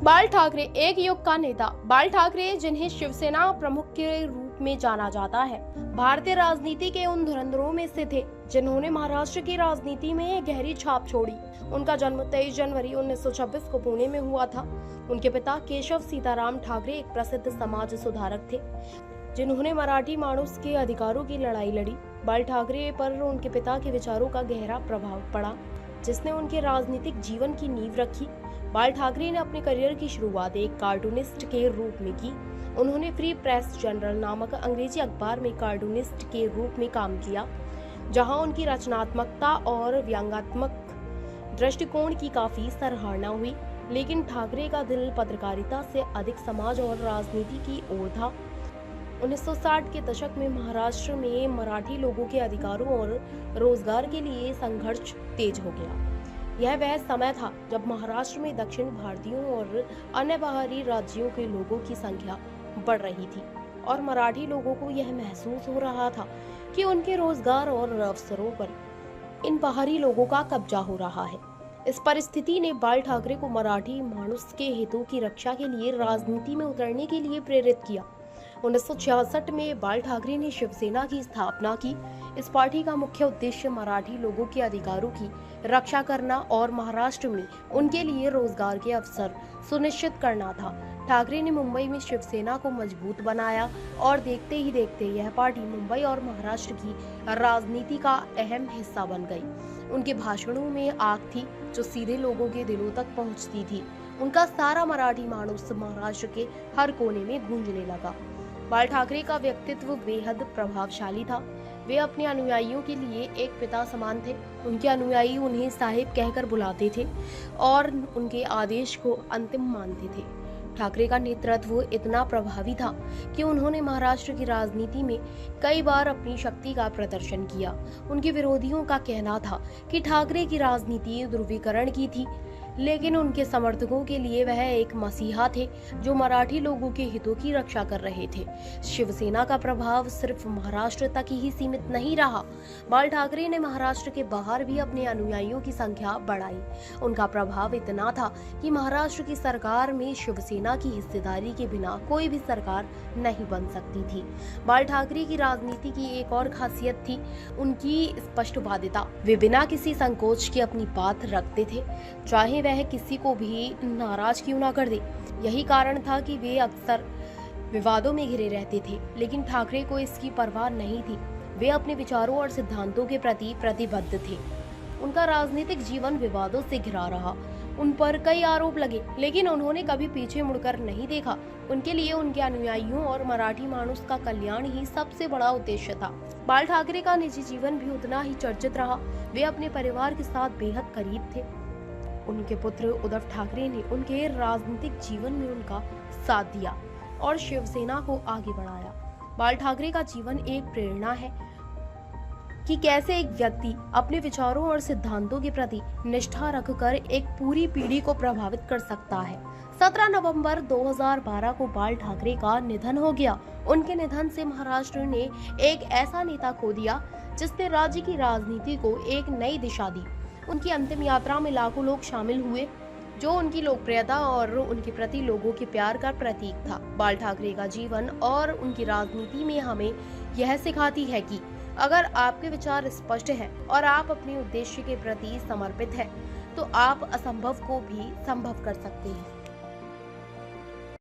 बाल ठाकरे एक युग का नेता। बाल ठाकरे, जिन्हें शिवसेना प्रमुख के रूप में जाना जाता है, भारतीय राजनीति के उन धुरंधरों में से थे जिन्होंने महाराष्ट्र की राजनीति में गहरी छाप छोड़ी। उनका जन्म 23 जनवरी 1926 को पुणे में हुआ था। उनके पिता केशव सीताराम ठाकरे एक प्रसिद्ध समाज सुधारक थे जिन्होंने मराठी माणूस के अधिकारों की लड़ाई लड़ी। बाल ठाकरे पर उनके पिता के विचारों का गहरा प्रभाव पड़ा, जिसने उनके राजनीतिक जीवन की नींव रखी। बाल ठाकरे ने अपने करियर की शुरुआत एक कार्टूनिस्ट के रूप में की। उन्होंने फ्री प्रेस जर्नल नामक अंग्रेजी अखबार में कार्टूनिस्ट के रूप में काम किया, जहां उनकी रचनात्मकता और व्यंग्यात्मक दृष्टिकोण की काफी सराहना हुई। लेकिन ठाकरे का दिल पत्रकारिता से अधिक समाज और राजनीति की ओर था। 1960 के दशक में महाराष्ट्र में मराठी लोगों के अधिकारों और रोजगार के लिए संघर्ष तेज हो गया। यह वह समय था जब महाराष्ट्र में दक्षिण भारतीयों और अन्य बाहरी राज्यों के लोगों की संख्या बढ़ रही थी और मराठी लोगों को यह महसूस हो रहा था कि उनके रोजगार और अवसरों पर इन बाहरी लोगों का कब्जा हो रहा है। इस परिस्थिति ने बाल ठाकरे को मराठी माणूस के हितों की रक्षा के लिए राजनीति में उतरने के लिए प्रेरित किया। 1966 में बाल ठाकरे ने शिवसेना की स्थापना की। इस पार्टी का मुख्य उद्देश्य मराठी लोगों के अधिकारों की रक्षा करना और महाराष्ट्र में उनके लिए रोजगार के अवसर सुनिश्चित करना था। ठाकरे ने मुंबई में शिवसेना को मजबूत बनाया और देखते ही देखते यह पार्टी मुंबई और महाराष्ट्र की राजनीति का अहम हिस्सा बन गई। उनके भाषणों में आग थी जो सीधे लोगों के दिलों तक पहुंचती थी। उनका सारा मराठी माणूस महाराष्ट्र के हर कोने में गूंजने लगा। बाल ठाकरे का व्यक्तित्व बेहद प्रभावशाली था। वे अपने अनुयायियों के लिए एक पिता समान थे। उनके अनुयायी उन्हें साहिब कहकर बुलाते थे और उनके आदेश को अंतिम मानते थे। ठाकरे का नेतृत्व इतना प्रभावी था कि उन्होंने महाराष्ट्र की राजनीति में कई बार अपनी शक्ति का प्रदर्शन किया। उनके विरोधियों का कहना था कि ठाकरे की राजनीति ध्रुवीकरण की थी, लेकिन उनके समर्थकों के लिए वह एक मसीहा थे जो मराठी लोगों के हितों की रक्षा कर रहे थे। शिवसेना का प्रभाव सिर्फ महाराष्ट्र तक ही सीमित नहीं रहा। बाल ठाकरे ने महाराष्ट्र के बाहर भी अपने अनुयायियों की संख्या बढ़ाई। उनका प्रभाव इतना था कि महाराष्ट्र की सरकार में शिवसेना की हिस्सेदारी के बिना कोई भी सरकार नहीं बन सकती थी। बाल ठाकरे की राजनीति की एक और खासियत थी उनकी स्पष्टवादिता। वे बिना किसी संकोच के अपनी बात रखते थे, चाहे वह किसी को भी नाराज क्यों ना कर दे। यही कारण था कि वे अक्सर विवादों में घिरे रहते थे, लेकिन ठाकरे को इसकी परवाह नहीं थी। वे अपने विचारों और सिद्धांतों के प्रति प्रतिबद्ध थे। उनका राजनीतिक जीवन विवादों से घिरा रहा। उन पर कई आरोप लगे, लेकिन उन्होंने कभी पीछे मुड़कर नहीं देखा। उनके लिए उनके अनुयायियों और मराठी माणूस का कल्याण ही सबसे बड़ा उद्देश्य था। बाल ठाकरे का निजी जीवन भी उतना ही चर्चित रहा। वे अपने परिवार के साथ बेहद करीब थे। उनके पुत्र उद्धव ठाकरे ने उनके राजनीतिक जीवन में उनका साथ दिया और शिवसेना को आगे बढ़ाया। बाल ठाकरे का जीवन एक प्रेरणा है कि कैसे एक व्यक्ति अपने विचारों और सिद्धांतों के प्रति निष्ठा रखकर एक पूरी पीढ़ी को प्रभावित कर सकता है। 17 नवंबर 2012 को बाल ठाकरे का निधन हो गया। उनके निधन से महाराष्ट्र ने एक ऐसा नेता खो दिया जिसने राज्य की राजनीति को एक नई दिशा दी। उनकी अंतिम यात्रा में लाखों लोग शामिल हुए, जो उनकी लोकप्रियता और उनके प्रति लोगों के प्यार का प्रतीक था। बाल ठाकरे का जीवन और उनकी राजनीति में हमें यह सिखाती है कि अगर आपके विचार स्पष्ट हैं और आप अपने उद्देश्य के प्रति समर्पित हैं, तो आप असंभव को भी संभव कर सकते हैं।